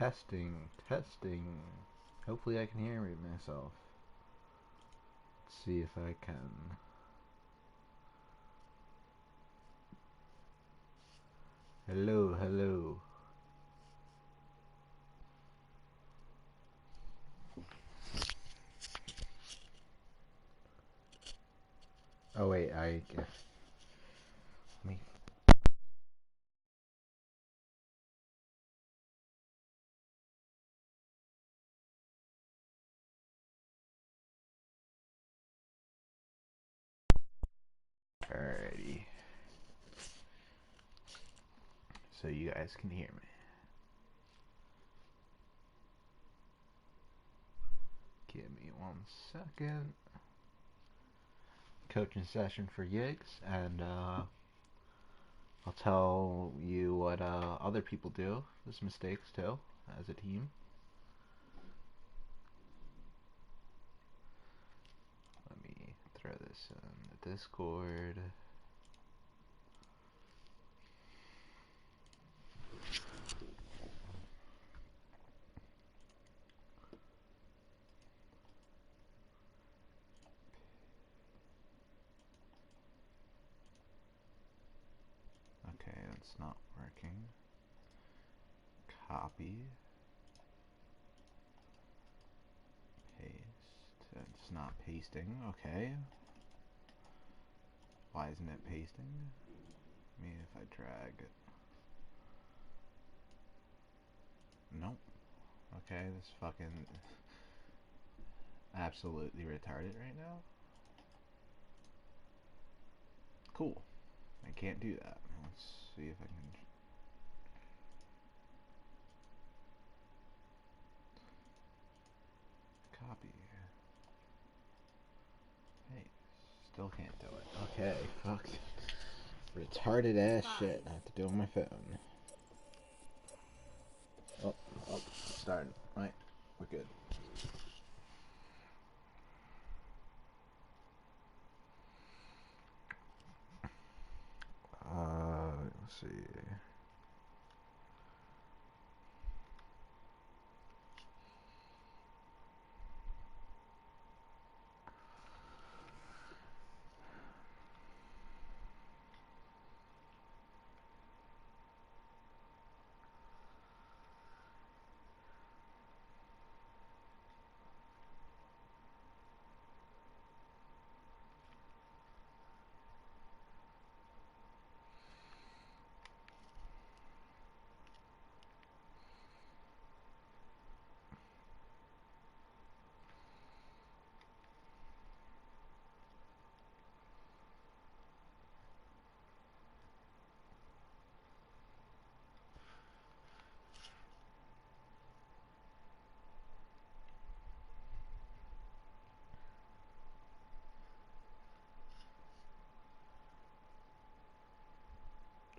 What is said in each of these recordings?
Testing, testing. Hopefully I can hear myself. Let's see if I can. Hello, hello. Oh wait, I guess. Me. Alrighty. So you guys can hear me. Give me 1 second. Coaching session for Yggs, and I'll tell you what other people do. There's mistakes too, as a team. Let me throw this in the Discord. Okay, that's not working. Copy. Paste. It's not pasting. Okay. Why isn't it pasting? I mean, if I drag it. Nope. Okay, this fucking absolutely retarded right now. Cool. I can't do that. Let's see if I can. Copy. Hey, still can't do it. Okay, fuck. Retarded ass shit. I have to do it on my phone. Oh, starting. Right, we're good. Let's see.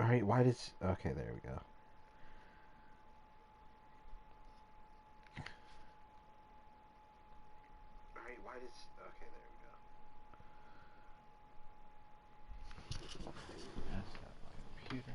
Alright, why does. Okay, there we go. Alright, why does. Okay, there we go. That's not my computer.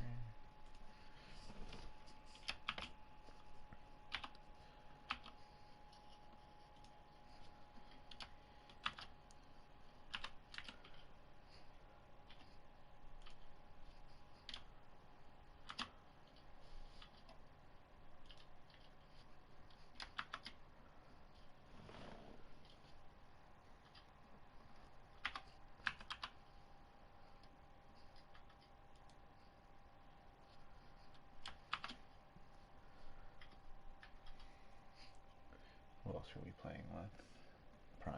What else are we playing with? Prime.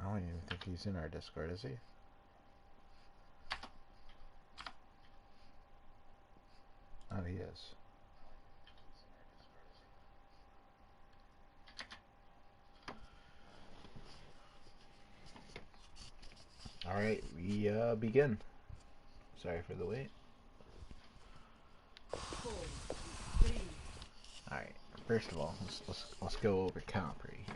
I don't even think he's in our Discord, is he? Oh, he is. Alright, we begin. Sorry for the wait. Alright, first of all, let's go over comp right here.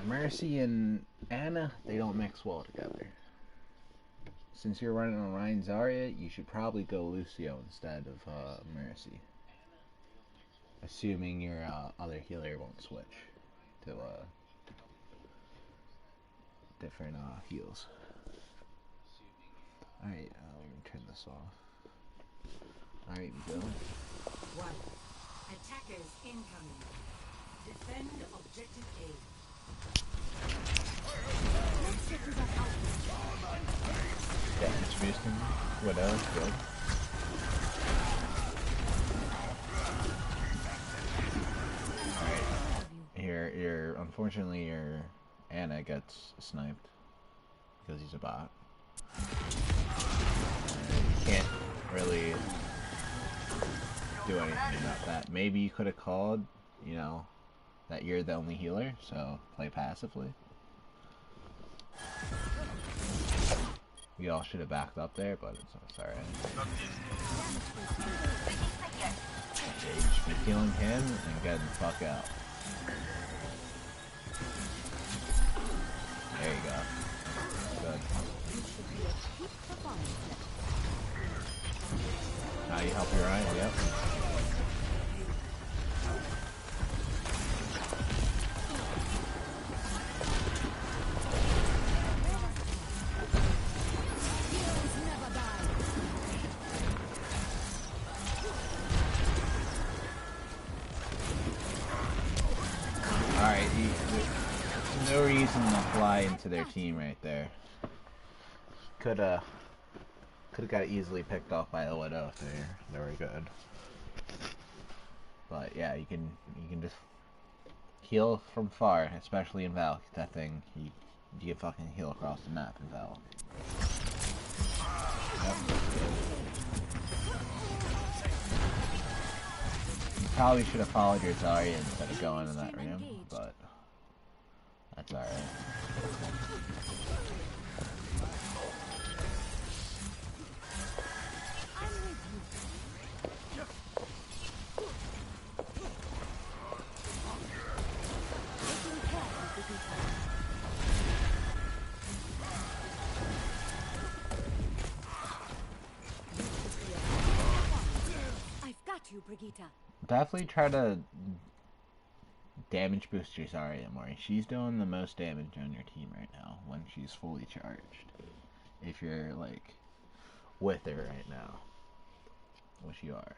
Mercy and Anna, they don't mix well together. since you're running on Ryan Zarya, you should probably go Lucio instead of Mercy. Assuming your other healer won't switch to different heals. Alright, let me turn this off. Alright, we go. 1. Attackers incoming. Defend objective A. Damage boosting. What else? Good. Alright. Your unfortunately your Anna gets sniped because he's a bot. You can't really do anything about that. Maybe you could have called, you know, that you're the only healer, so play passively. We all should have backed up there, but it's alright. Yeah, you should be healing him and getting the fuck out. There you go. Good. Now you help your Ryan, yep. Alright, no reason to fly into their team right there. Coulda got easily picked off by the Widow if they were good. But yeah, you can just heal from far, especially in Valk. That thing, you can fucking heal across the map in Valk. Yep. You probably should have followed your Zarya instead of going in that room, but that's alright. Definitely try to damage boost your Zarya more. She's doing the most damage on your team right now when she's fully charged. If you're like with her right now, which you are.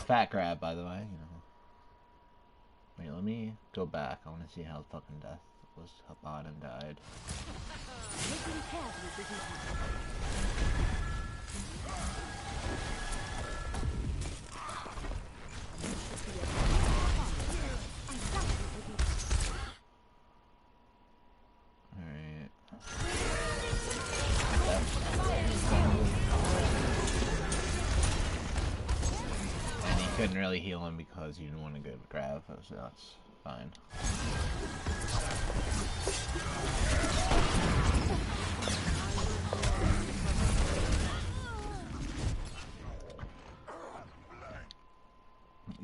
Fat grab, by the way. You know. Wait, let me go back. I want to see how fucking death was. How bottom died. Alright. And he couldn't really heal him because you didn't want to go grab, so that's fine.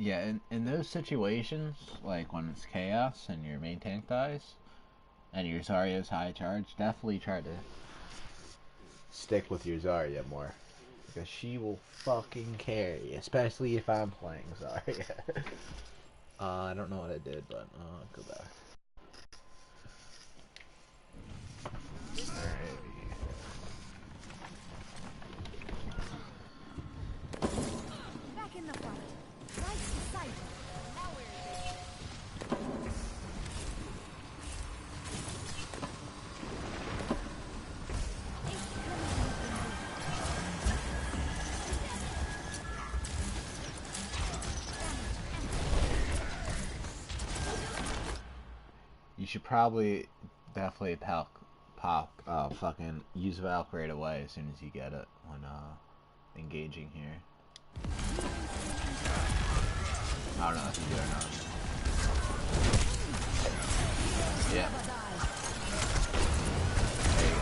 Yeah, in those situations, like when it's chaos and your main tank dies, and your Zarya's high charge, definitely try to stick with your Zarya more. Because she will fucking carry, especially if I'm playing Zarya. I don't know what I did, but go back. Alright. Back in the front. Right beside her. Now where is it? You should probably definitely fucking use Valk right away as soon as you get it when engaging here. I don't know if you do or not. Yeah. There you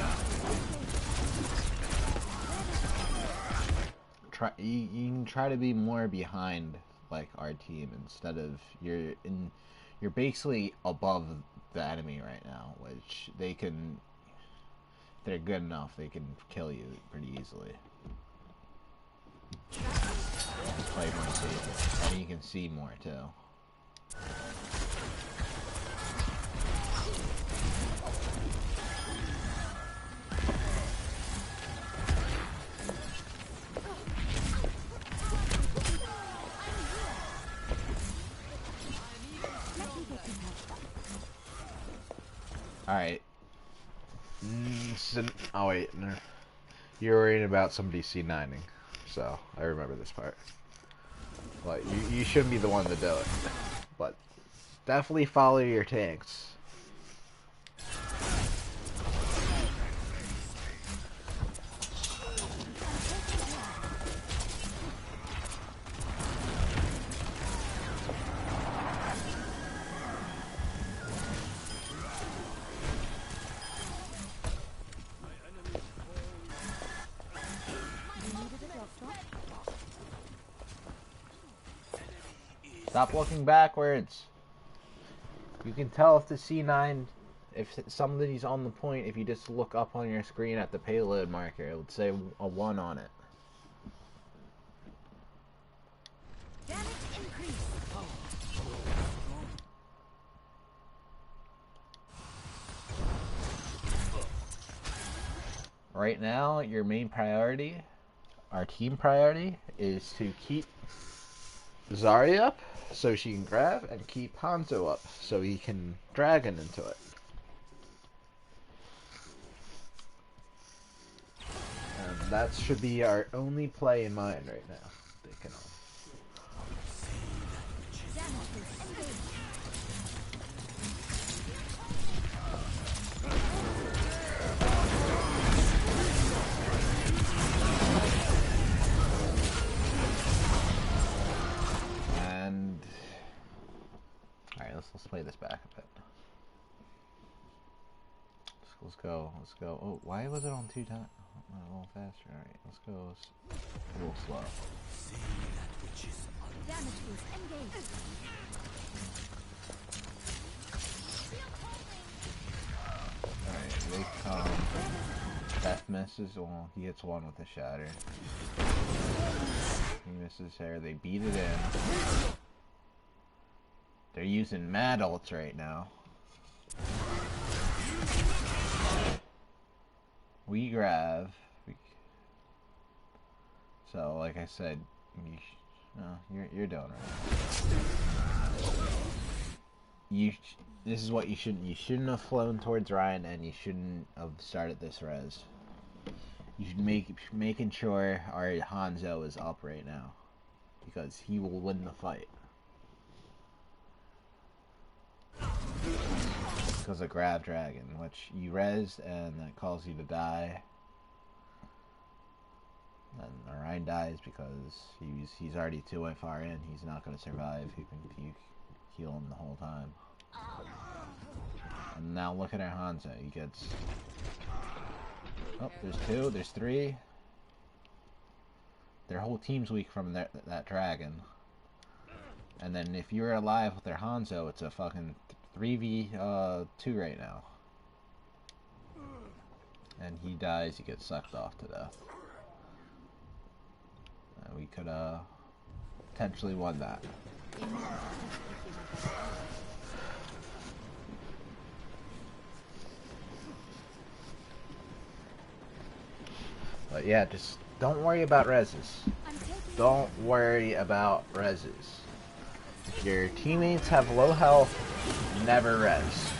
go. You can try to be more behind like our team instead of you're basically above the enemy right now, which they can, if they're good enough, they can kill you pretty easily. Play more safe, and you can see more too. Alright. Oh wait, no. You're worrying about somebody C9ing, so I remember this part. But you shouldn't be the one to do it. But definitely follow your tanks. Stop looking backwards. You can tell if the C9, if somebody's on the point, if you just look up on your screen at the payload marker, it would say a 1 on it. Damage increase. Right now, your main priority, our team priority, is to keep Zarya up so she can grab, and keep Hanzo up so he can dragon into it. And that should be our only play in mind right now. Thinking of. Let's play this back a bit. Let's go. Let's go. Oh, why was it on 2 times? A little faster. Alright, let's go. A little slow. Damage boost engaged. Alright, they come. Death misses. Well, he hits 1 with the shatter. He misses here. They beat it in. They're using mad ults right now. We grab. So, like I said, you're doing right. This is what you shouldn't. You shouldn't have flown towards Ryan, and you shouldn't have started this res. You should making sure our Hanzo is up right now, because he will win the fight. Because of grab dragon, which you rezzed and that calls you to die. And Orion dies because he's already too far in. He's not going to survive. You can heal him the whole time. And now look at our Hanzo. He gets. Oh, there's 2. There's 3. Their whole team's weak from that dragon. And then if you're alive with their Hanzo, it's a fucking 3v2 right now. And he dies, he gets sucked off to death. We could potentially won that. But yeah, just don't worry about reses. Don't worry about reses. If your teammates have low health, never res.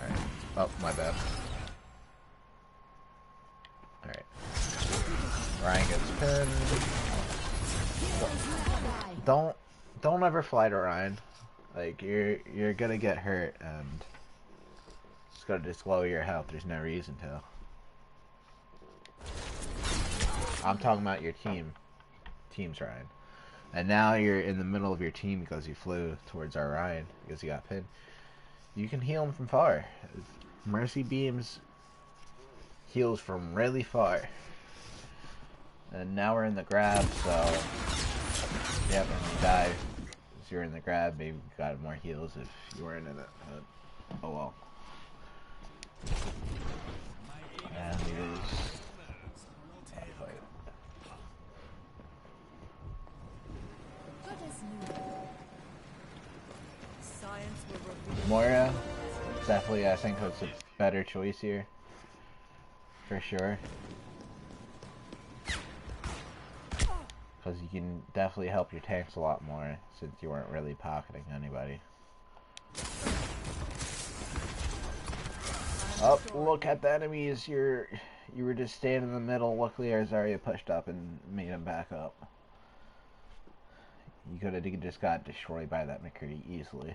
Alright. Oh, my bad. Alright. Ryan gets pinned. Don't ever fly to Ryan. Like, you're gonna get hurt, and it's gonna just lower your health. There's no reason to. I'm talking about your team's Ryan. And now you're in the middle of your team because you flew towards our Ryan because you got pinned. You can heal him from far. Mercy Beams heals from really far. And now we're in the grab, so yep, when you die, if you're in the grab, maybe you got more heals if you weren't in it. But, oh well. And here's fight. Good as new. Science will reveal. Moira, definitely, I think it's a better choice here, for sure. Because you can definitely help your tanks a lot more since you weren't really pocketing anybody. Oh, look at the enemies! You were just staying in the middle. Luckily, our Zarya pushed up and made him back up. You could have just got destroyed by that McCurdy easily.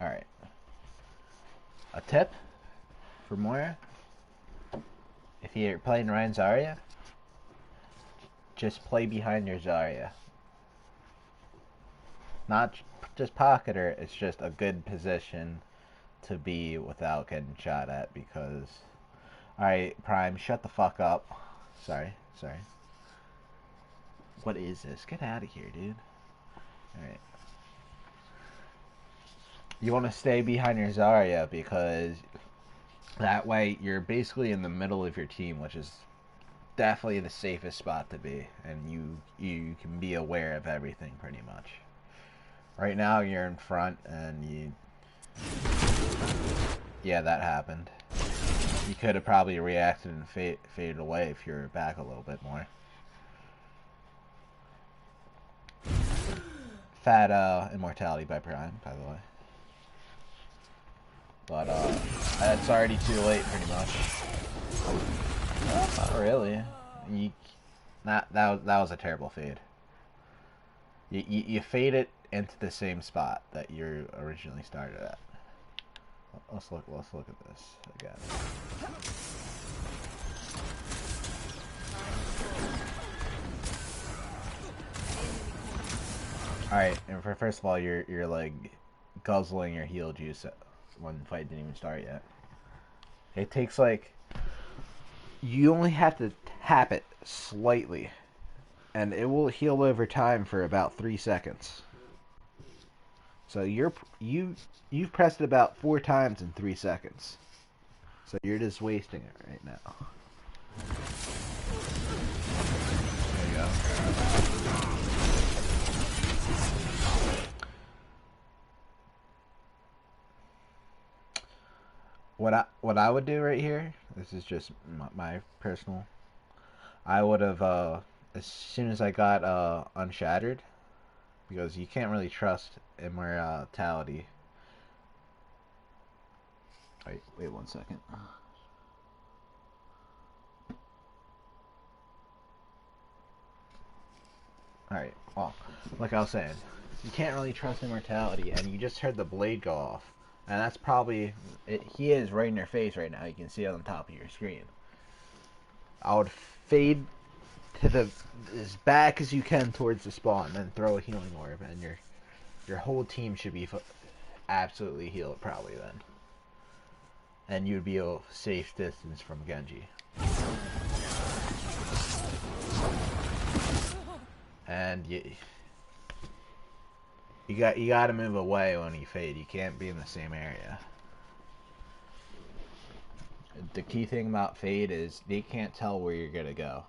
Alright. A tip for Moira. If you're playing Ryan Zarya, just play behind your Zarya. Not just pocket her, it's just a good position to be without getting shot at because... Alright, Prime, shut the fuck up. Sorry. What is this? Get out of here, dude. Alright. You want to stay behind your Zarya because that way you're basically in the middle of your team, which is definitely the safest spot to be, and you can be aware of everything pretty much. Right now you're in front and yeah, that happened. You could have probably reacted and faded away if you were back a little bit more. Fat immortality by Prime, by the way. But it's already too late, pretty much. Well, not really. That was a terrible fade. You fade it into the same spot that you originally started at. Let's look at this again. All right, and first of all, you're like guzzling your heal juice when the fight didn't even start yet. It takes like, you only have to tap it slightly and it will heal over time for about 3 seconds. So you've pressed it about 4 times in 3 seconds. So you're just wasting it right now. There you go. What I would do right here, this is just my personal, I would have as soon as I got unshattered, because you can't really trust immortality. Wait 1 second. Alright, well, like I was saying, you can't really trust immortality, and you just heard the blade go off. And that's probably... he is right in your face right now. You can see it on the top of your screen. I would fade to as back as you can towards the spawn, then throw a healing orb, and your whole team should be absolutely healed probably then. And you'd be a safe distance from Genji. And you got to move away when you fade. You can't be in the same area. The key thing about fade is they can't tell where you're gonna go.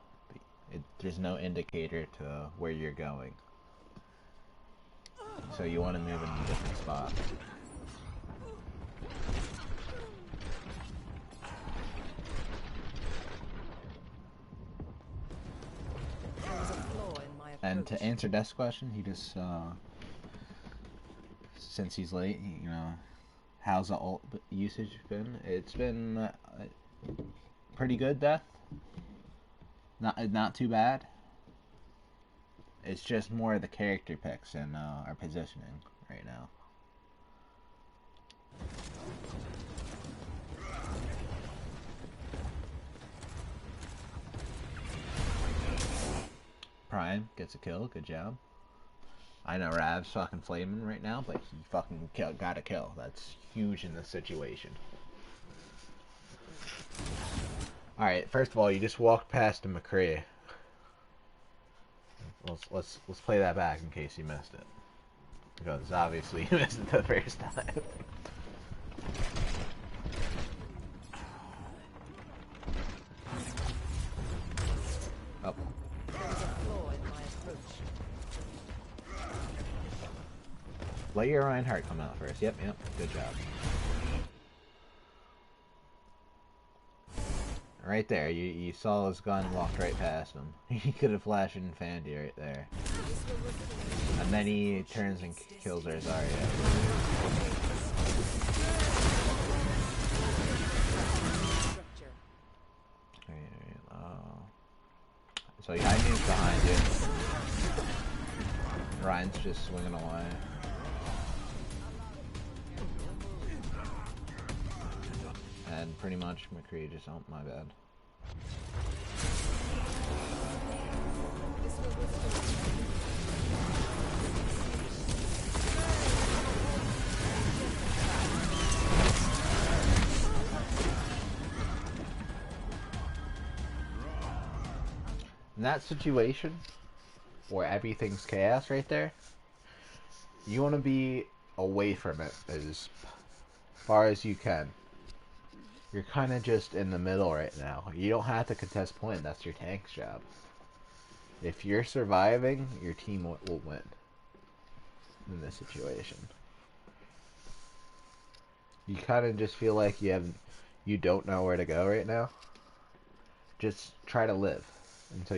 There's no indicator to where you're going. So you want to move in a different spot. And to answer Death's question, he just since he's late, you know, how's the ult usage been? It's been pretty good, Death. Not too bad. It's just more of the character picks and our positioning right now. Prime gets a kill. Good job. I know Rav's fucking flaming right now, but he fucking got a kill. That's huge in this situation. Alright, first of all, you just walked past a McCree. Let's play that back in case you missed it. Because obviously you missed it the first time. Oh. Let your Reinhardt come out first. Yep, good job. Right there, you saw his gun, walked right past him. He could have flashed and fanned you right there. And then he turns and kills our Zarya. So Yggs behind you. Ryan's just swinging away. And pretty much McCree just, oh my bad. In that situation, where everything's chaos right there, you want to be away from it as far as you can. You're kind of just in the middle right now. You don't have to contest point. That's your tank's job. If you're surviving, your team will win in this situation. You kind of just feel like you don't know where to go right now. Just try to live until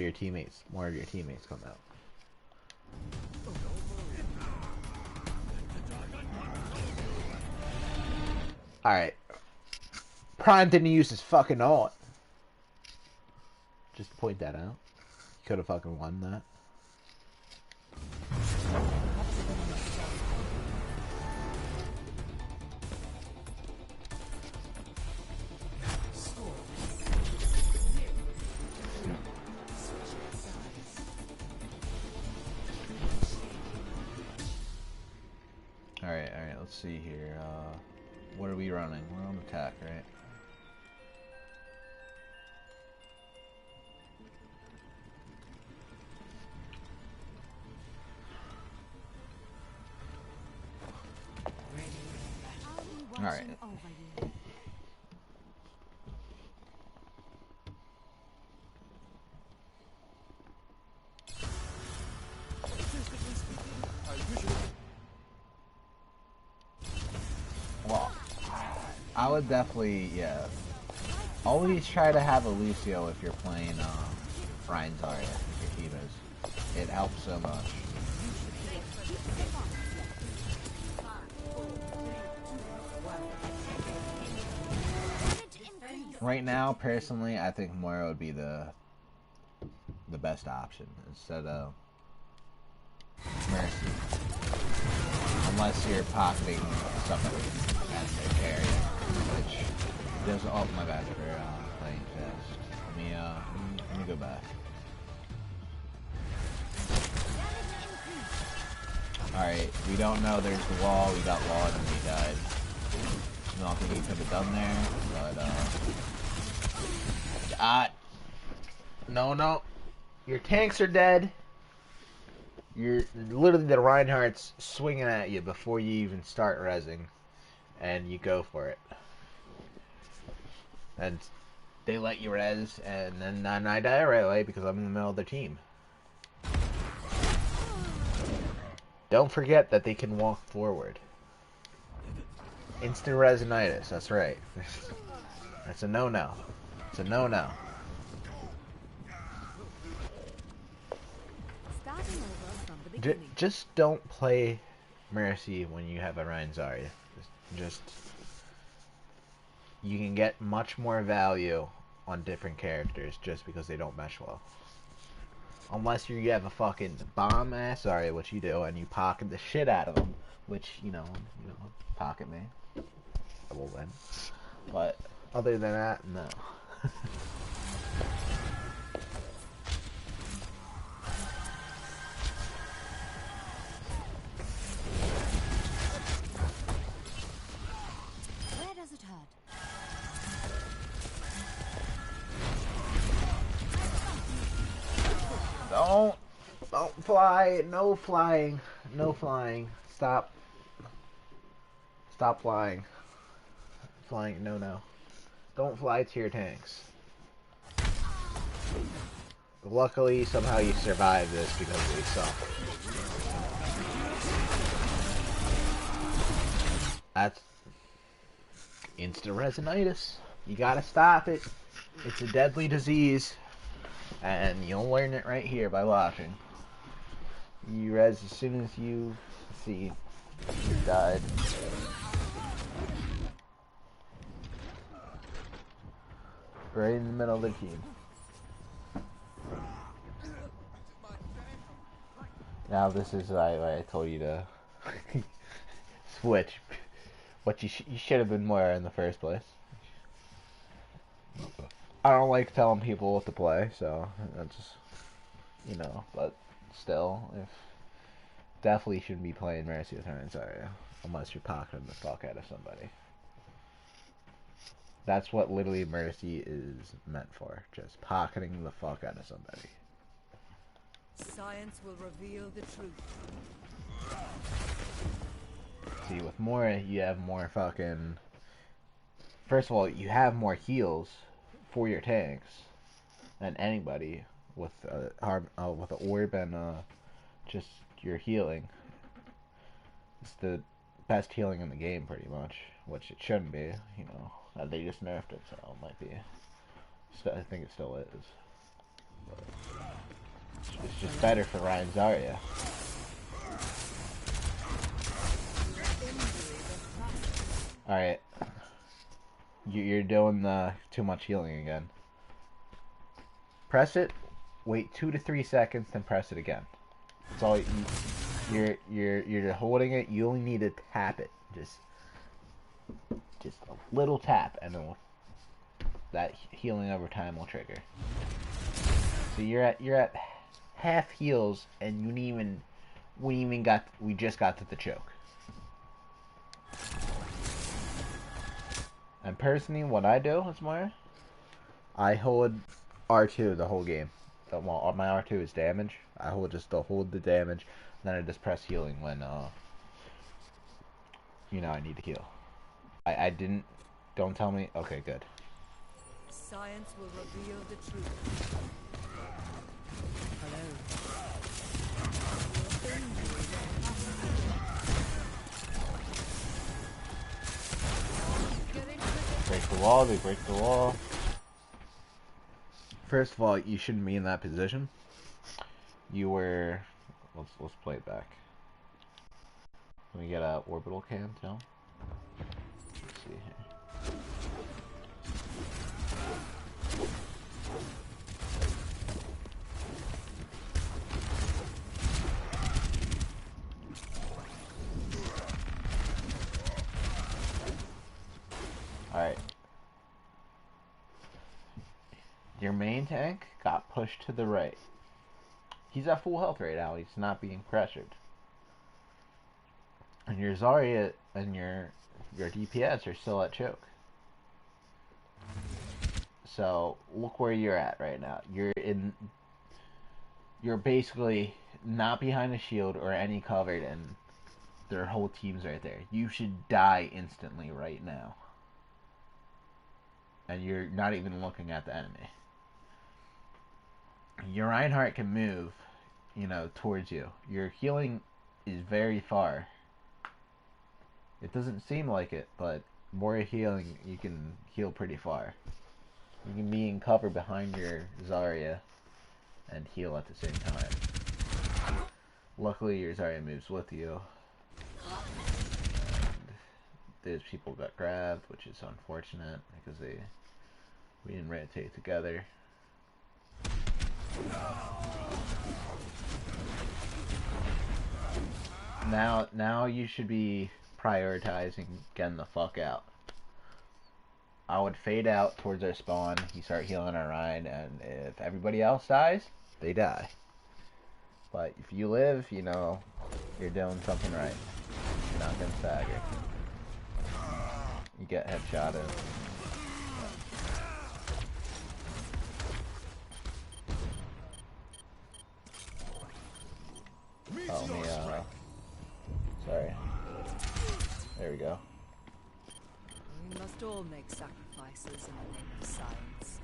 more of your teammates come out. Alright. Prime didn't use his fucking ult. Just point that out. He could have fucking won that. Alright, let's see here. What are we running? We're on attack, right? Alright. Well, I would definitely, yeah. Always try to have a Lucio if you're playing Ryan Zarya, if your team is. It helps so much. Right now, personally, I think Moira would be the best option instead of Mercy. Unless you're pocketing somebody as their carry, which does. Oh my bad for playing fast. Let me go back. Alright, we don't know there's the wall. We got walled and we died. Nothing he could have done there, but no. Your tanks are dead. You're literally the Reinhardt's swinging at you before you even start rezzing, and you go for it. And they let you res, and then I die right away because I'm in the middle of their team. Don't forget that they can walk forward. Instant resinitis, that's right. That's a no-no. It's a no-no. Just don't play Mercy when you have a Ryan Zarya. Just you can get much more value on different characters just because they don't mesh well. Unless you have a fucking bomb ass Zarya, which you do, and you pocket the shit out of them, which you know, pocket me. I will win. But other than that, no. Don't fly. No flying. No flying. Stop. Stop flying. Flying. No, no. Don't fly to your tanks. Luckily, somehow you survived this because we suck. That's insta-resinitis. You gotta stop it. It's a deadly disease. And you'll learn it right here by watching. You res as soon as you see you died. Right in the middle of the team. Now this is why I told you to switch. What you should have been more in the first place. I don't like telling people what to play, so that's just, you know, but still, if definitely shouldn't be playing Mercy with Ryan Zarya unless you're pocketing the fuck out of somebody. That's what literally Mercy is meant for, just pocketing the fuck out of somebody. Science will reveal the truth. See, with Moira, you have more fucking... First of all, you have more heals for your tanks than anybody with with an orb and just your healing. It's the best healing in the game, pretty much, which it shouldn't be. You know, they just nerfed it, so it might be. I think it still is. But it's just better for Ryan Zarya. All right. You're doing too much healing again. Press it, wait 2 to 3 seconds, then press it again. That's all. You're holding it. You only need to tap it, just a little tap, and that healing over time will trigger. So you're at half heals, and we just got to the choke. And personally, what I do is I hold R2 the whole game. Well, my R2 is damage. I hold the damage, and then I just press healing when I need to heal. I didn't. Don't tell me. Okay, good. Science will reveal the truth. Hello. Break the wall, they break the wall. First of all, you shouldn't be in that position. You were... Let's play it back. Let me get a orbital cam, too. Let's see here. Alright. Your main tank got pushed to the right. He's at full health right now. He's not being pressured. And your Zarya and your DPS are still at choke. So look where you're at right now. You're basically not behind a shield or any covered, and their whole team's right there. You should die instantly right now. And you're not even looking at the enemy. Your Reinhardt can move, towards you. Your healing is very far. It doesn't seem like it, but more healing, you can heal pretty far. You can be in cover behind your Zarya and heal at the same time. Luckily, your Zarya moves with you. And those people got grabbed, which is unfortunate because we didn't rotate together. Now you should be prioritizing getting the fuck out. I would fade out towards our spawn. You start healing our Rhine, and if everybody else dies, they die. But if you live, you're doing something right. You're not getting staggered. You get headshotted. we go. We must all make sacrifices in the name of science.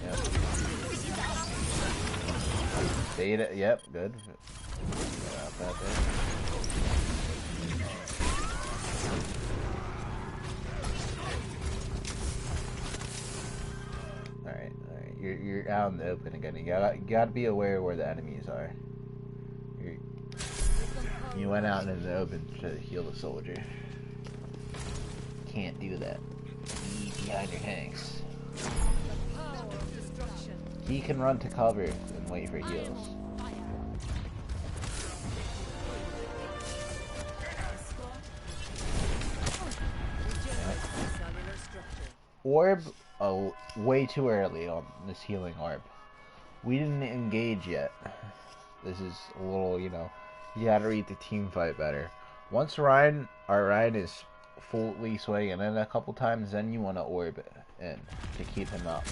Yep. Data, yep, good. About that there. Alright. You're out in the open again. You gotta be aware where the enemies are. You went out in the open to heal the soldier. Can't do that. Be behind your tanks. He can run to cover and wait for heals. Orb, way too early on this healing orb. We didn't engage yet. This is a little, you gotta read the team fight better. Once our Ryan is fully swinging in a couple times, then you want to orb in to keep him up.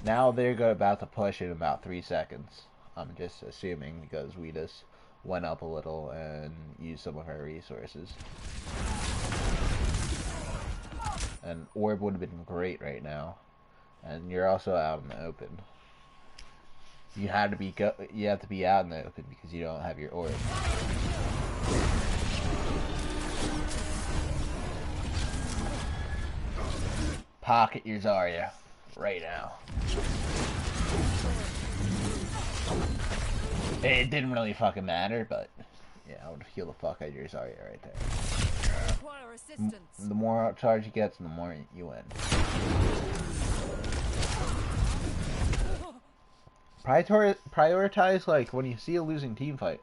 Now they're about to push in about 3 seconds. I'm just assuming because we just went up a little and used some of our resources. And orb would have been great right now. And you're also out in the open. You have to be out in the open because you don't have your orb. Pocket your Zarya right now. It didn't really fucking matter, but yeah, I would heal the fuck out of your Zarya right there. The more charge he gets, the more you win. Prioritize, like, when you see a losing team fight,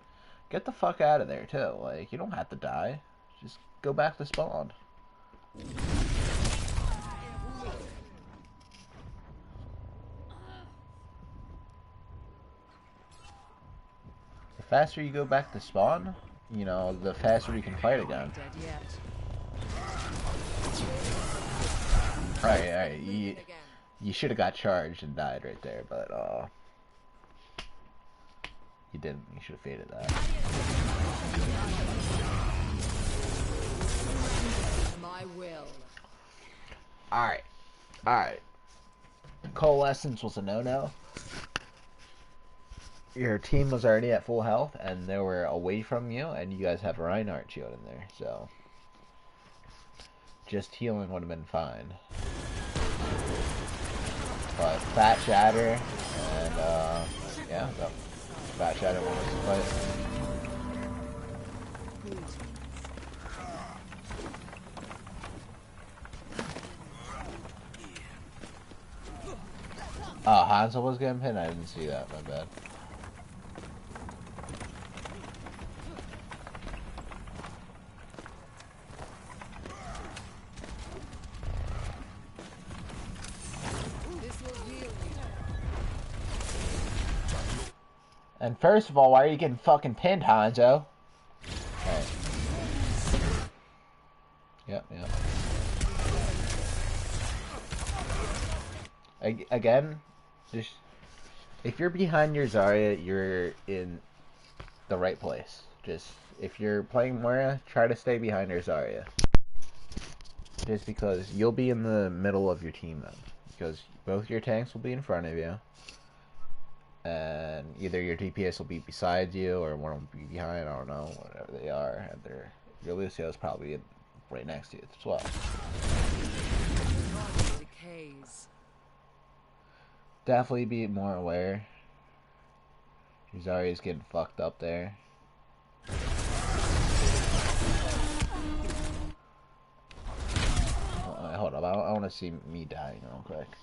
get the fuck out of there, too. Like, you don't have to die. Just go back to spawn. The faster you go back to spawn, the faster you can fight again. Alright, you should have got charged and died right there, but, you didn't. You should have faded that. My will. Alright. Coalescence was a no-no. Your team was already at full health, and they were away from you, and you guys have a Reinhardt shield in there, so just healing would have been fine. But Fat Shatter and yeah, Fat Shatter won this fight. Oh, Hanzo was getting pinned? I didn't see that, my bad. And first of all, why are you getting fucking pinned, Hanzo? Alright. Yep. Again, just if you're behind your Zarya, you're in the right place. Just if you're playing Moira, try to stay behind your Zarya. Just because you'll be in the middle of your team then. Because both your tanks will be in front of you. And either your DPS will be beside you or one will be behind, I don't know, whatever they are. And your Lucio is probably right next to you as well. Definitely be more aware. Zarya's getting fucked up there. Hold up, I want to see me dying real quick.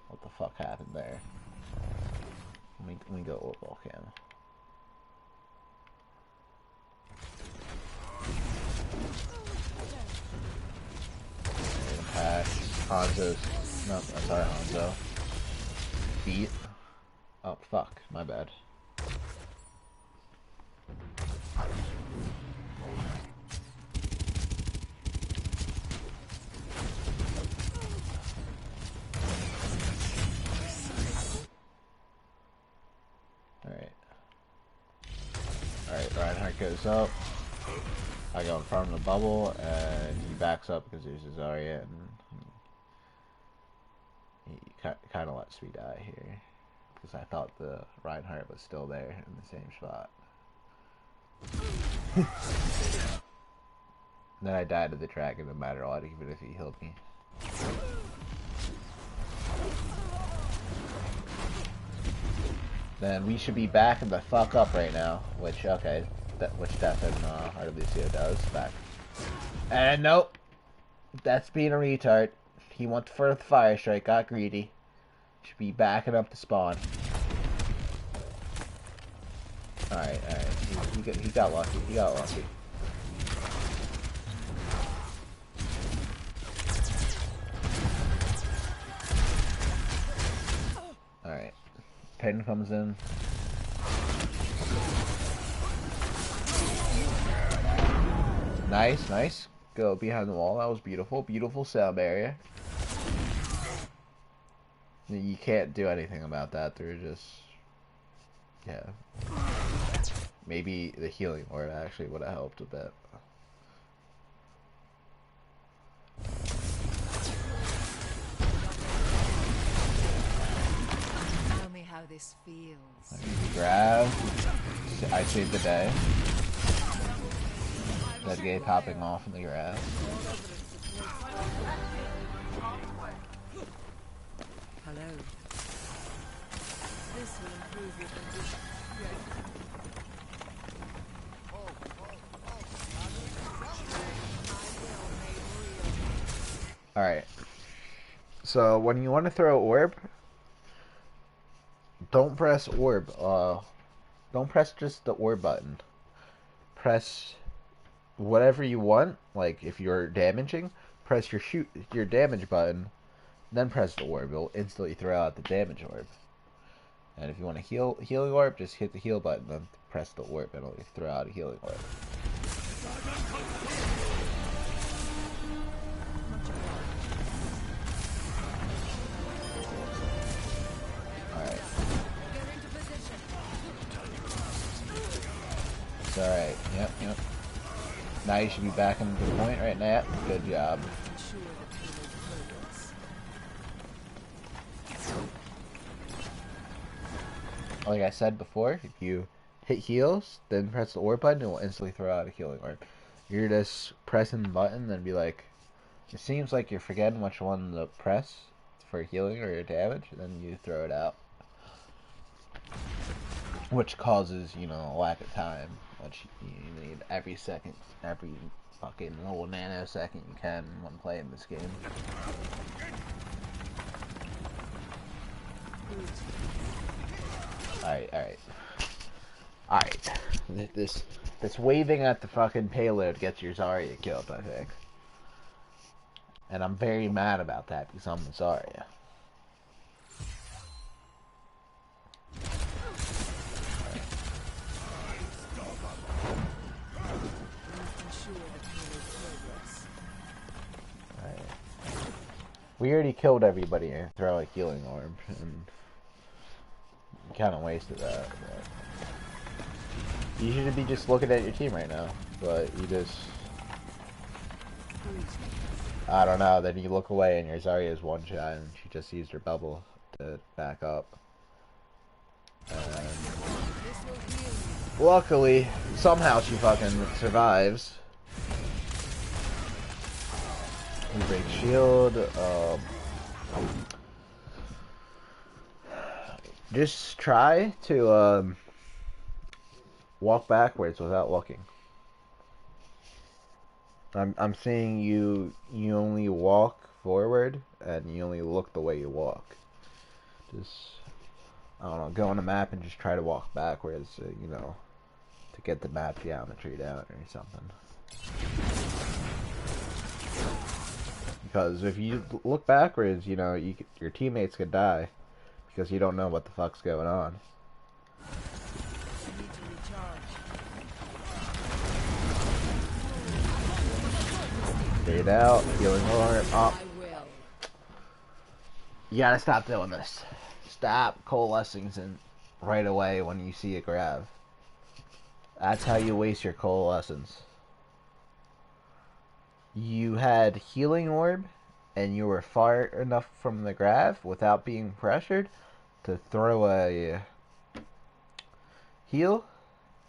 What the fuck happened there? Let me go overall cam. Impact. Hanzo's. No, sorry, Hanzo. Beat. Oh, fuck. My bad. turret goes up. I go in front of the bubble, and he backs up because there's a Zarya, and he kind of lets me die here because I thought the Reinhardt was still there in the same spot. Then I died to the dragon no matter what, even if he healed me. Then we should be backing the fuck up right now, which, okay, which Death and Artemisio does, back. And nope, that's being a retard. He went for the fire strike, got greedy. Should be backing up the spawn. Alright, he got lucky, he got lucky. Alright, Pin comes in. Nice, nice. Go behind the wall. That was beautiful. Beautiful sound barrier. You can't do anything about that. They're just... yeah. Maybe the healing orb actually would have helped a bit. Tell me how this feels. Grab. I saved the day. That gay popping off in the grass. Hello. This will improve your condition. Alright. So when you want to throw orb, don't press orb. Don't press just the orb button. Press whatever you want. Like if you're damaging, press your damage button, then press the orb. It'll instantly throw out the damage orb. And if you want a healing orb, just hit the heal button, then press the orb, and it'll throw out a healing orb. Alright. It's alright. Yep. Now you should be back into the point right now. Good job. Like I said before, if you hit heals, then press the orb button, it will instantly throw out a healing orb. You're just pressing the button and be like, it seems like you're forgetting which one to press for healing or your damage, and then you throw it out. Which causes, you know, a lack of time, which you need every second, every fucking little nanosecond you can when playing this game. Alright. This waving at the fucking payload gets your Zarya killed, I think. And I'm very mad about that because I'm the Zarya. We already killed everybody and throw a healing orb, and kind of wasted that. But you should be just looking at your team right now, but you just... I don't know, then you look away and your Zarya is one shot and she just used her bubble to back up. And luckily, somehow she fucking survives. We break shield. Just try to walk backwards without looking. I'm seeing you only walk forward and you only look the way you walk. Just, I don't know, go on the map and just try to walk backwards, you know, to get the map geometry down or something. Because if you look backwards, you know, your teammates could die because you don't know what the fuck's going on. Fade out, healing orb, up. You gotta stop doing this. Stop coalescing right away when you see a grab. That's how you waste your coalescence. You had healing orb, and you were far enough from the grav without being pressured to throw a heal,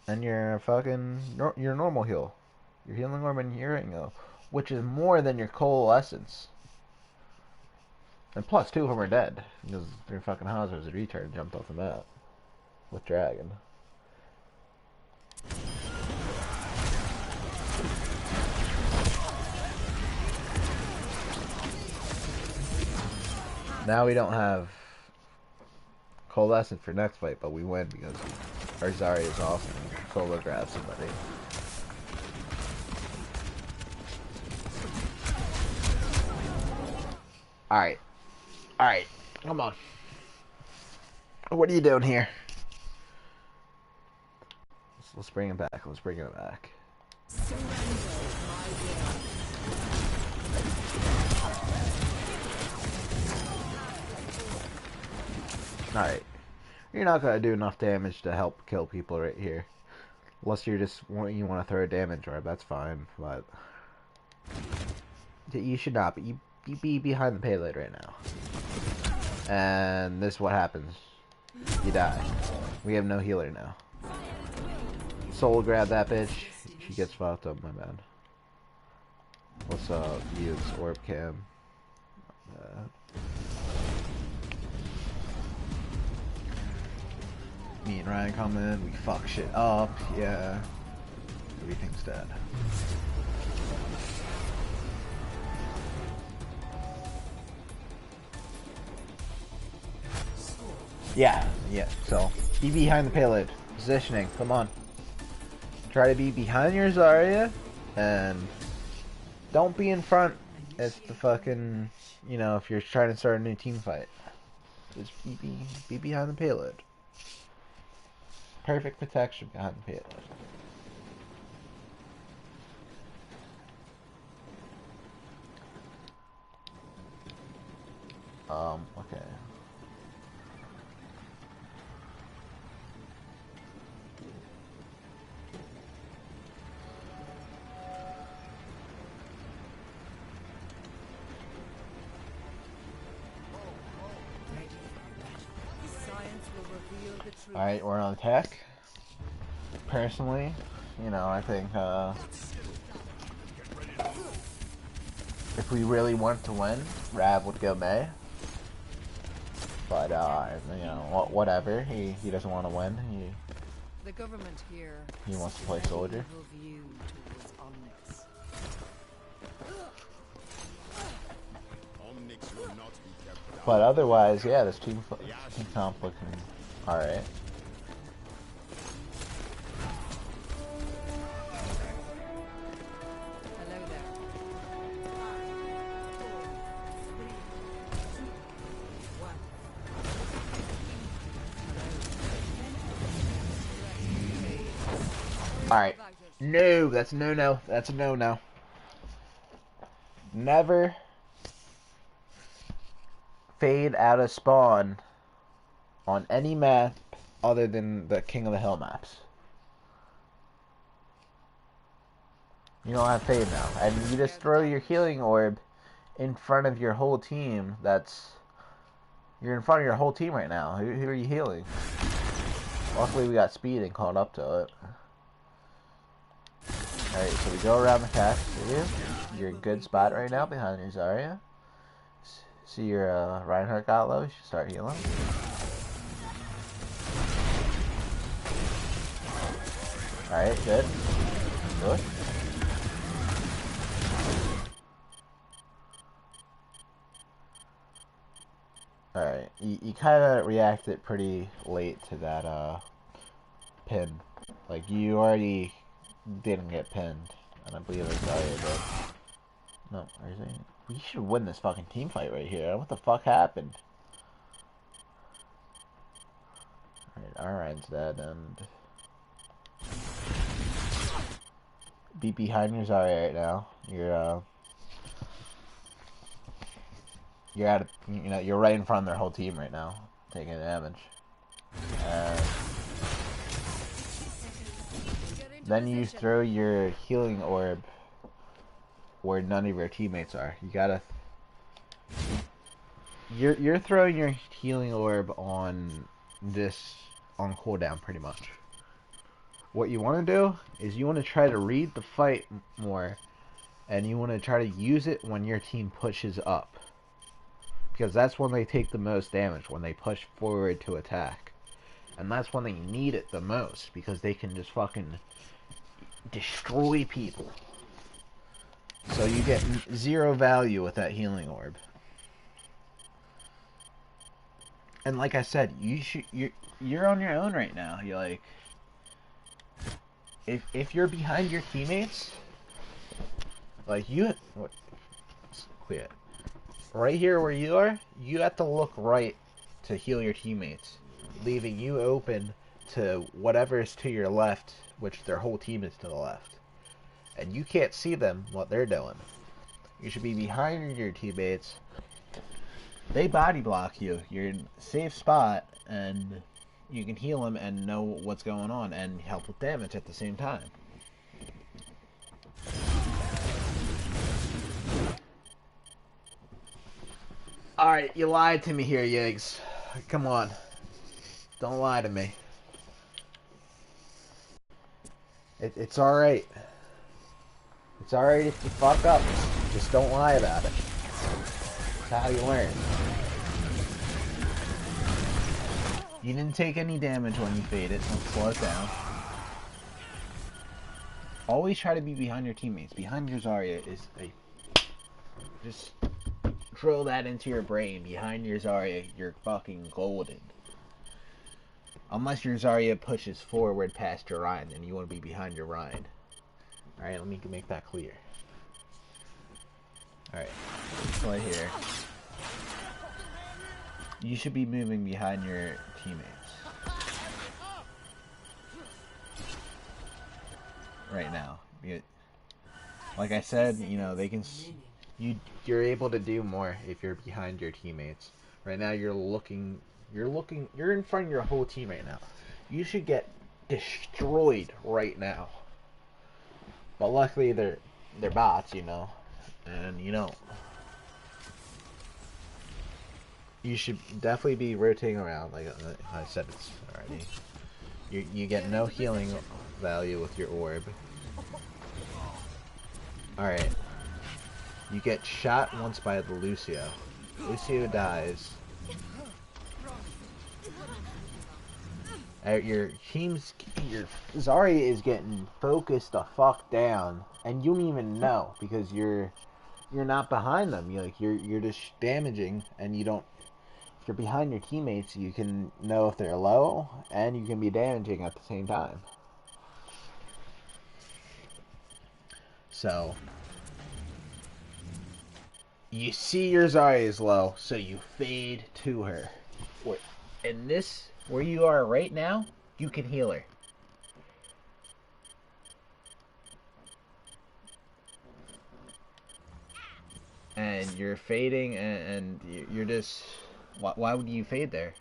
and your fucking your normal heal, your healing orb and your healing, which is more than your coalescence. And plus, two of them are dead because their fucking Hazard's a retard jumped off the map with Dragon. Now we don't have Coalescent for next fight, but we win because our Zarya is awesome. Solo grab somebody. Alright. Alright. Come on. What are you doing here? Let's bring him back. Let's bring him back. Alright. You're not gonna do enough damage to help kill people right here. Unless you're just you want to throw a damage orb, that's fine, but you should not be. You be behind the payload right now. And this is what happens. You die. We have no healer now. Soul grab that bitch. She gets fucked up, my bad. What's up? Use orb cam. Me and Ryan come in, we fuck shit up, yeah. Everything's dead. Yeah, so be behind the payload. Positioning, come on. Try to be behind your Zarya, and don't be in front if the fucking, if you're trying to start a new team fight. Just be behind the payload. Perfect protection behind the payload. Okay. Alright, we're on attack. Personally, I think if we really want to win, Rav would go May. But whatever. He doesn't want to win. The government here He wants to play soldier. But otherwise, yeah, this team comp looking alright. Alright. No, that's a no-no. That's a no-no. Never fade out of spawn on any map other than the King of the Hill maps. You don't have fade now. And you just throw your healing orb in front of your whole team. You're in front of your whole team right now. Who are you healing? Luckily we got speed and caught up to it. Alright, so we go around the cast for you. You're in a good spot right now behind your Zarya. See your Reinhardt got low, you should start healing. Alright, good. Good. Alright, you kind of reacted pretty late to that pin. Like, you already didn't get pinned, and I believe Zarya did. No, we should win this fucking team fight right here. What the fuck happened? Alright, Ryan's dead, and be behind your Zarya right now. You're you're right in front of their whole team right now, taking damage. Then you throw your healing orb where none of your teammates are. You gotta. You're throwing your healing orb on this on cooldown pretty much. What you want to do is you want to try to read the fight more, and you want to try to use it when your team pushes up, because that's when they take the most damage, when they push forward to attack, and that's when they need it the most, because they can just fucking destroy people. So you get zero value with that healing orb. And like I said, you're on your own right now. You're like, if you're behind your teammates, like you, clear it. Right here where you are, you have to look right to heal your teammates, leaving you open to whatever is to your left, which their whole team is to the left. And you can't see them, what they're doing. You should be behind your teammates. They body block you. You're in a safe spot, and you can heal them and know what's going on and help with damage at the same time. Alright, you lied to me here, Yggs. Come on. Don't lie to me. It's alright. It's alright if you fuck up. Just don't lie about it. That's how you learn. You didn't take any damage when you faded. Don't slow it down. Always try to be behind your teammates. Behind your Zarya is a... Just drill that into your brain. Behind your Zarya, you're fucking golden. Unless your Zarya pushes forward past your Rhine, then you want to be behind your Rhine. Alright, let me make that clear. Alright, right here. You should be moving behind your teammates. Right now. Like I said, you know, they can... You're able to do more if you're behind your teammates. Right now you're in front of your whole team right now. You should get destroyed right now. But luckily they're bots, you know. And you know, you should definitely be rotating around, like I said it's already. You get no healing value with your orb. Alright. You get shot once by the Lucio. Lucio dies. Your Zarya is getting focused the fuck down, and you don't even know because you're not behind them. You're just damaging, and you don't. If you're behind your teammates, you can know if they're low, and you can be damaging at the same time. So you see your Zarya is low, so you fade to her. In this. Where you are right now, you can heal her. And you're fading, and you're just... Why would you fade there?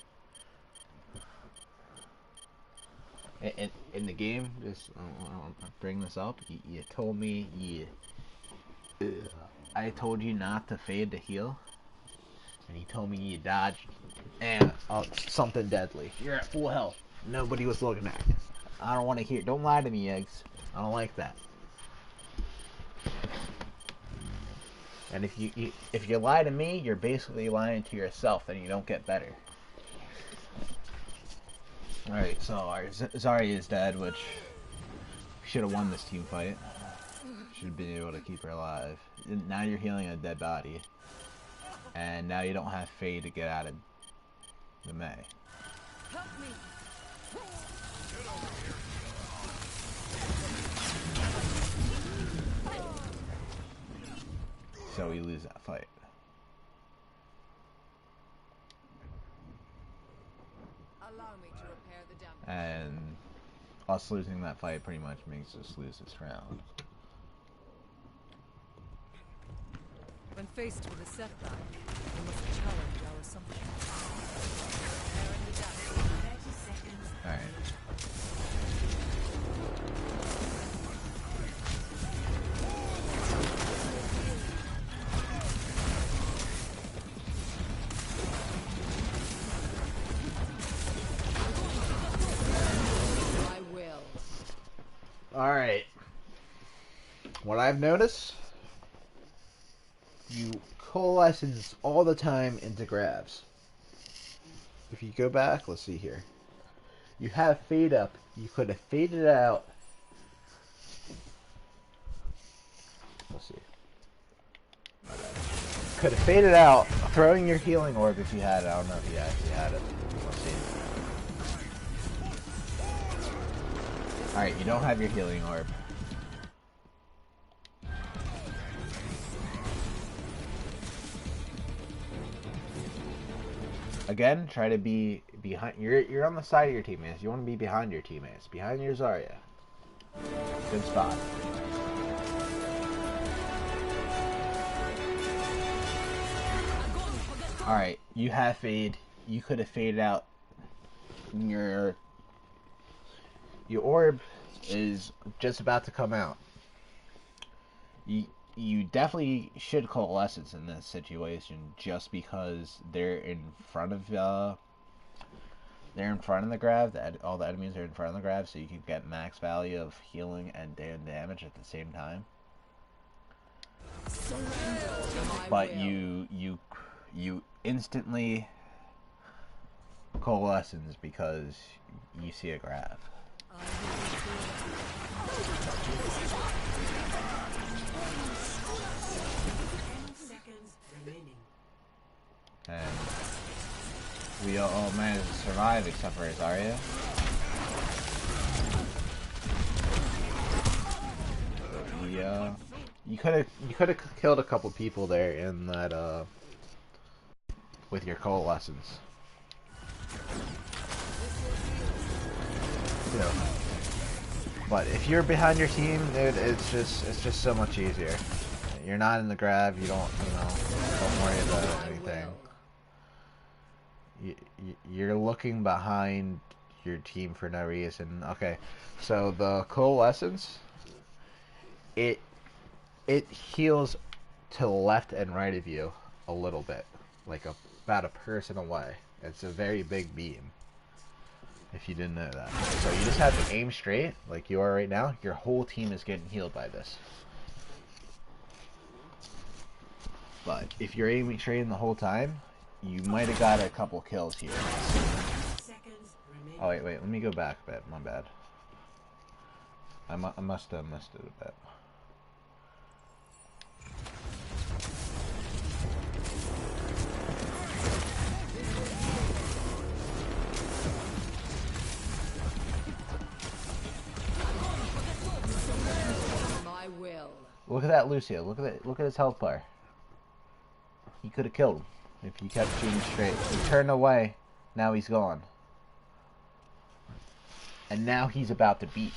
In the game, just I'll bring this up. You told me I told you not to fade to heal. And he told me you dodged and something deadly. You're at full health. Nobody was looking at you. I don't want to hear. Don't lie to me, Yggs. I don't like that. And if you lie to me, you're basically lying to yourself, and you don't get better. All right, so our Zarya is dead, which should have won this team fight. Should have been able to keep her alive. Now you're healing a dead body. And now you don't have Fade to get out of the May. So we lose that fight. Allow me to repair the damage. And us losing that fight pretty much makes us lose this round. When faced with a setback, we must challenge our assumptions. Preparing the damage. 30 seconds. Alright. Alright. What I've noticed, you coalescence all the time into grabs. If you go back, let's see here. You have fade up. You could have faded out. Let's see. Could have faded out, throwing your healing orb if you had it. I don't know if you actually had it. Let's see. Alright, you don't have your healing orb. Again, try to be behind. You're on the side of your teammates. You want to be behind your teammates, behind your Zarya. Good spot. All right, you have fade. You could have faded out. Your orb is just about to come out. You definitely should coalescence in this situation just because they're in front of the grab. All the enemies are in front of the grab, so you can get max value of healing and damage at the same time. But you instantly coalescence because you see a grab. And we all managed to survive except for Zarya. You could have killed a couple people there in that with your coalescence. Yeah. But if you're behind your team, dude, it's just so much easier. You're not in the grab. You don't worry about anything. You're looking behind your team for no reason. Okay, so the coalescence, it heals to the left and right of you a little bit, like about a person away. It's a very big beam. If you didn't know that, so you just have to aim straight, like you are right now. Your whole team is getting healed by this. But if you're aiming straight in the whole time, you might have got a couple kills here. Oh wait, let me go back a bit. My bad. I must have missed it a bit. Look at that Lucio. Look at his health bar. He could have killed him if he kept shooting straight. He turned away. Now he's gone. And now he's about to beat.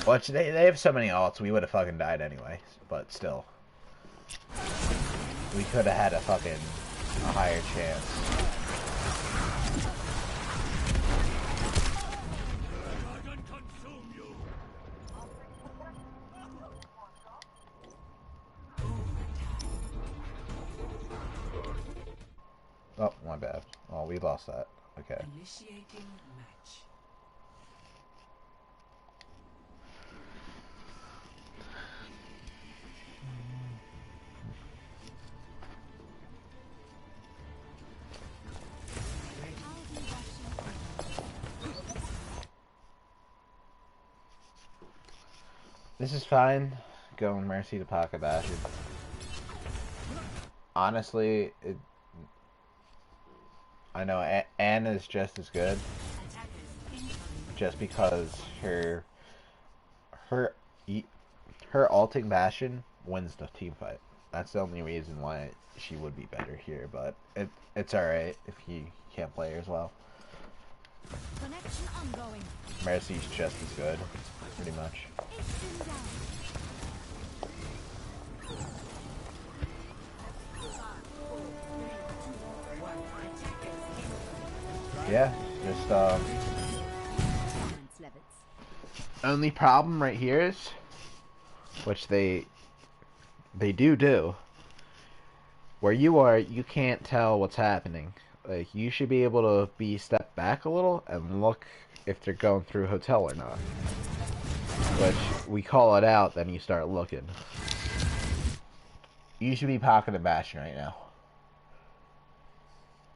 Which they have so many ults, we would have fucking died anyway. But still. We could have had a higher chance. Oh, my bad. Oh, we lost that. Okay. Initiating match. This is fine. Going Mercy to Pocket Bastion. Honestly, I know Anne is just as good, just because her ulting Bastion wins the team fight. That's the only reason why she would be better here, but it's alright if you can't play her as well. Connection ongoing. Mercy's just as good, pretty much. Yeah, just only problem right here is, which they do, where you are, you can't tell what's happening Like, you should be able to be step back a little and look if they're going through hotel or not. Which, we call it out, then you start looking. You should be pocket and bashing right now.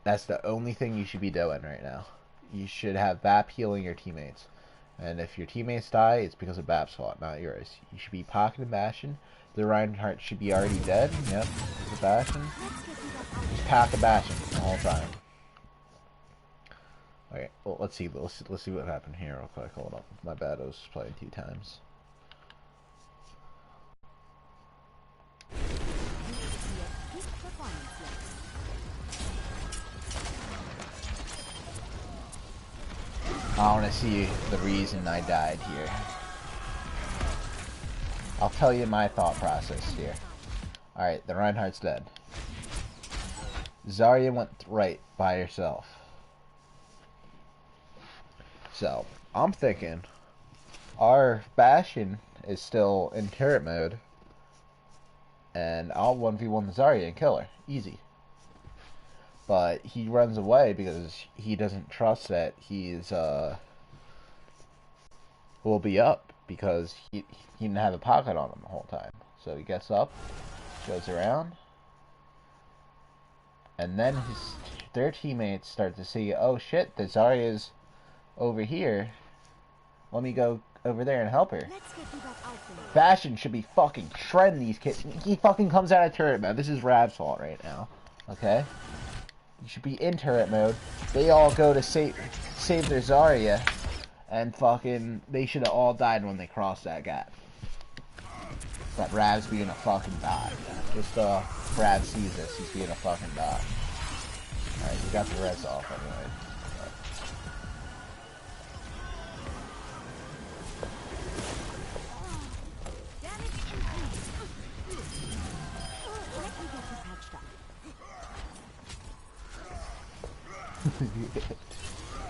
That's the only thing you should be doing right now. You should have BAP healing your teammates. And if your teammates die, it's because of BAP's fault, not yours. You should be pocket and bashing. The Reinhardt should be already dead. Yep, the bashing. Just pocket bashing the whole time. Okay, well, let's see what happened here real quick. Hold up. My bad, I was playing 2 times. I want to see the reason I died here. I'll tell you my thought process here. Alright, the Reinhardt's dead. Zarya went right by herself. So, I'm thinking our Bastion is still in turret mode. And I'll 1v1 Zarya and kill her. Easy. But he runs away because he doesn't trust that he's will be up, because he didn't have a pocket on him the whole time. So he gets up, goes around, and then their teammates start to see, oh shit, the Zarya's over here. Let me go over there and help her. Bastion should be fucking shredding these kids. He fucking comes out of turret mode. This is Rav's fault right now. Okay? You should be in turret mode. They all go to save their Zarya, and fucking they should have all died when they crossed that gap. But Rav's being a fucking dog. Just Rav sees this, he's being a fucking dog. Alright, we got the res off anyway.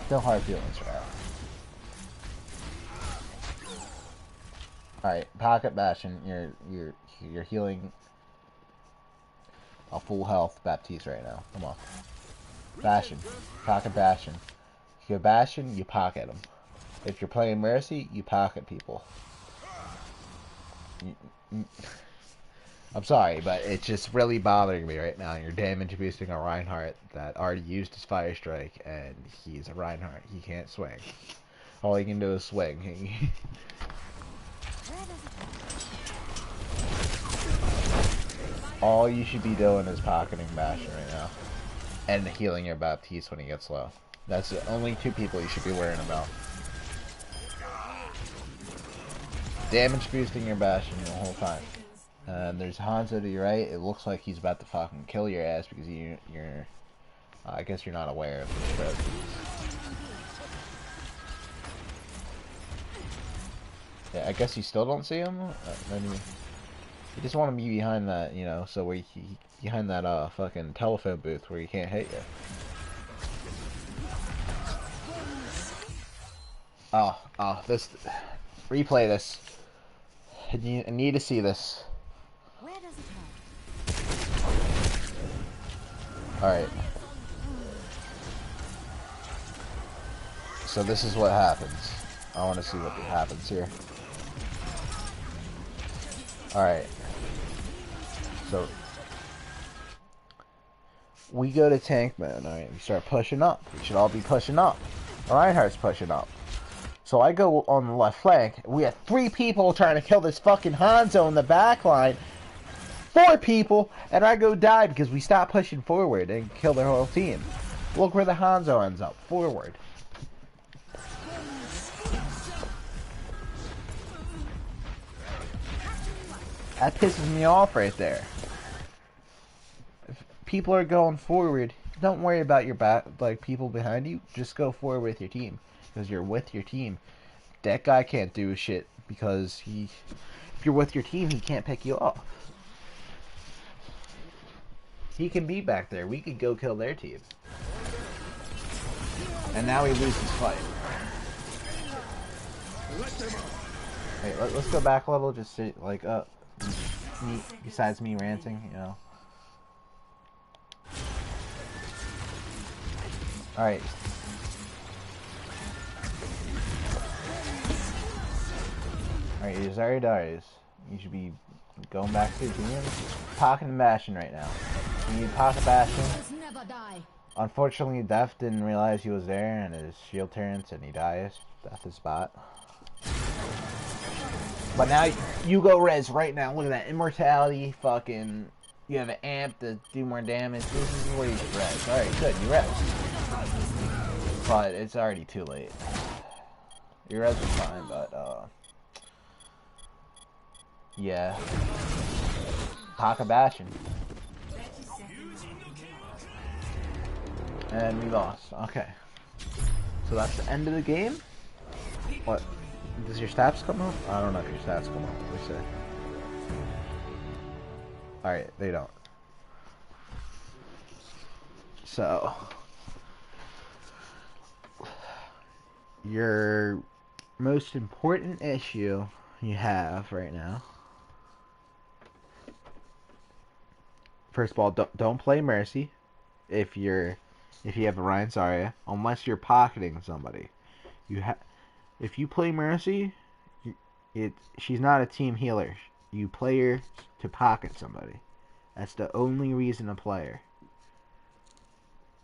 No hard feelings, right? Alright, pocket bashing. You're healing a full health Baptiste right now. Come on, bashing, pocket bashing. If you're bashing, you pocket them. If you're playing Mercy, you pocket people. I'm sorry, but it's just really bothering me right now. You're damage boosting a Reinhardt that already used his Fire Strike, and he's a Reinhardt. He can't swing. All he can do is swing. All you should be doing is pocketing Bastion right now. And healing your Baptiste when he gets low. That's the only 2 people you should be worrying about. Damage boosting your Bastion the whole time. There's Hanzo to your right. It looks like he's about to fucking kill your ass because you're I guess you're not aware of the strategies. Yeah, I guess you still don't see him. Then you just want to be behind that, you know, so where behind that fucking telephone booth where he can't hit you. Oh, this replay this. I need to see this. Alright. So this is what happens. I want to see what happens here. Alright. So we go to tank mode, alright? We start pushing up. We should all be pushing up. Reinhardt's pushing up. So I go on the left flank. We have 3 people trying to kill this fucking Hanzo in the back line. 4 people, and I go die because we stop pushing forward and kill their whole team. Look where the Hanzo ends up, forward. That pisses me off right there. If people are going forward, don't worry about your back, like people behind you. Just go forward with your team, because you're with your team. That guy can't do shit because if you're with your team, he can't pick you up. He can be back there. We could go kill their team. And now he loses his fight. Hey, let's go back a level, just to, like, me, besides me ranting, you know. Alright. Alright, your Zarya dies. You should be going back to your team. Pocket and Bastion right now. You need Pocket Bastion. Unfortunately, Death didn't realize he was there, and his shield turns, and he dies. Death is bot. But now you go res right now. Look at that immortality. Fucking, you have an amp to do more damage. This is where you should res. All right, good. You res, but it's already too late. Your res was fine, but yeah. Pocket Bastion. And we lost. Okay. So that's the end of the game? What? Does your stats come up? I don't know if your stats come up. Let's see. Alright, they don't. So. Your most important issue you have right now. First of all, don't play Mercy if you have a Ryan Zarya, unless you're pocketing somebody. If you play Mercy, she's not a team healer. You play her to pocket somebody. That's the only reason to play her.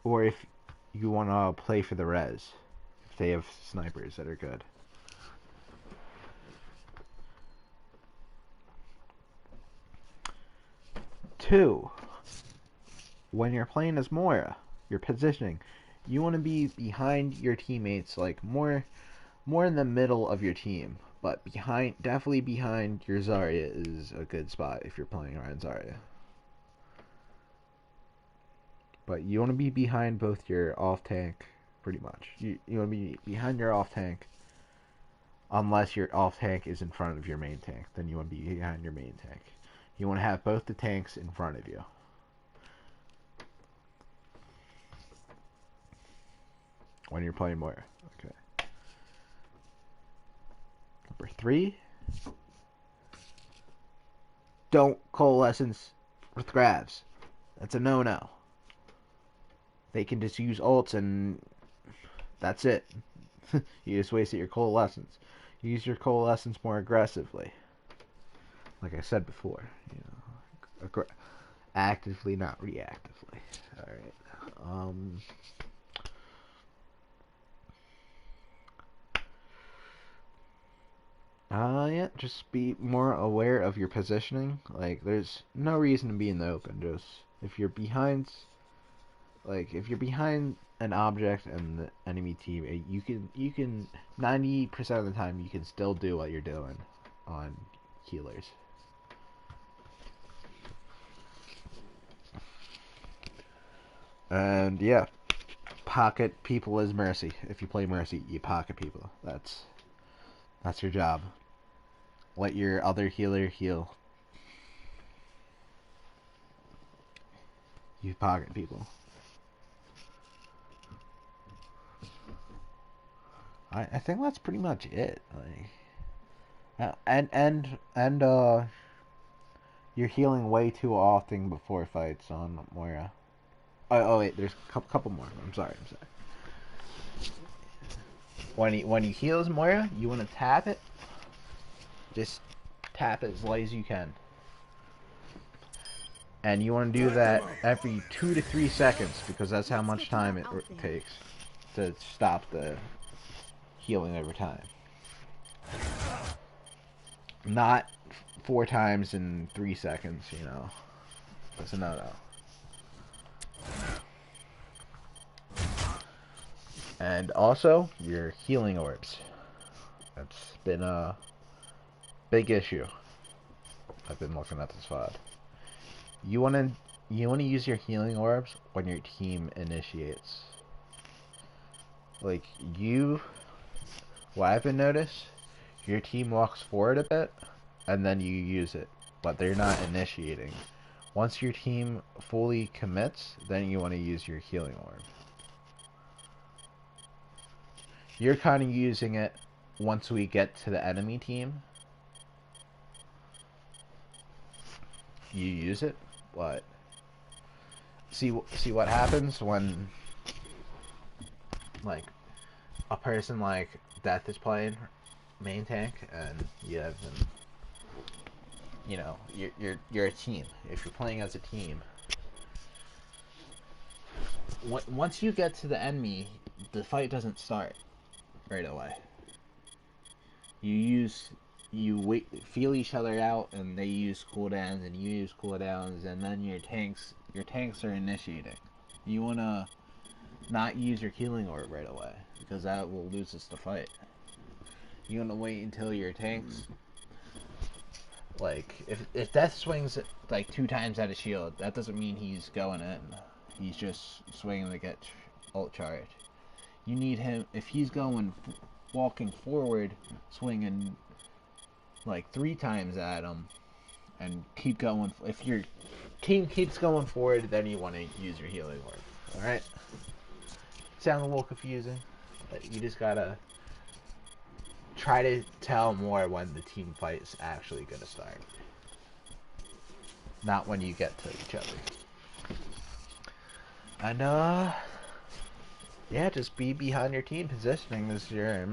Or if you want to play for the res, if they have snipers that are good. Two, when you're playing as Moira, your positioning, you want to be behind your teammates, like more in the middle of your team, but definitely behind your Zarya is a good spot if you're playing around Zarya. But you want to be behind both your off tank, pretty much. You want to be behind your off tank, unless your off tank is in front of your main tank. Then you want to be behind your main tank. You want to have both the tanks in front of you. When you're playing Moira. Okay. Number 3. Don't coalescence with grabs. That's a no-no. They can just use ults and that's it. You just wasted your coalescence. Use your coalescence more aggressively. Like I said before, actively, not reactively. All right. Yeah, just be more aware of your positioning. Like, there's no reason to be in the open. Just if you're behind an object and the enemy team, you can 90% of the time you can still do what you're doing on healers. And yeah, pocket people is Mercy. If you play Mercy, you pocket people. That's your job. Let your other healer heal. You pocket people. I think that's pretty much it. Like, and you're healing way too often before fights on Moira. Oh wait, there's a couple more. I'm sorry. When you heal as Moira, you want to tap it. Just tap it as light as you can. And you want to do that every 2 to 3 seconds, because that's how much time it takes to stop the healing over time. Not 4 times in 3 seconds, That's a no-no. And also, your healing orbs. That's been a big issue. I've been looking at this VOD. You wanna use your healing orbs when your team initiates. Like what I've been noticed, your team walks forward a bit, and then you use it, but they're not initiating. Once your team fully commits, then you want to use your healing orb. You're kind of using it once we get to the enemy team. You use it, but see what happens when like a person like Death is playing main tank, and you have them. You know, you're a team. If you're playing as a team, once you get to the enemy, the fight doesn't start right away. You wait, feel each other out, and they use cooldowns, and you use cooldowns, and then your tanks are initiating. You wanna not use your healing orb right away because that will lose us the fight. You wanna wait until your tanks, like if Death swings like 2 times at a shield, that doesn't mean he's going in. He's just swinging to get ult charge. You need him if he's walking forward, swinging like 3 times at him, and keep going. If your team keeps going forward, then you want to use your healing orb. All right. Sound a little confusing, but you just gotta try to tell more when the team fight is actually gonna start, not when you get to each other. And yeah, just be behind your team. Positioning is your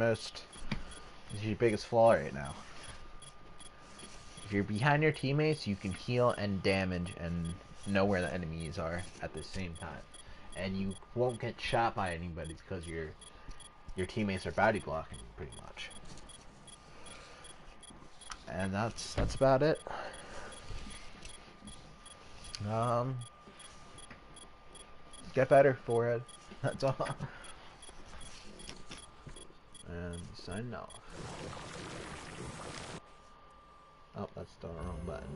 biggest flaw right now. If you're behind your teammates, you can heal and damage and know where the enemies are at the same time, and you won't get shot by anybody because your teammates are body blocking pretty much. And that's about it. Get better, forehead. That's all. And sign off. Oh, that's the wrong button.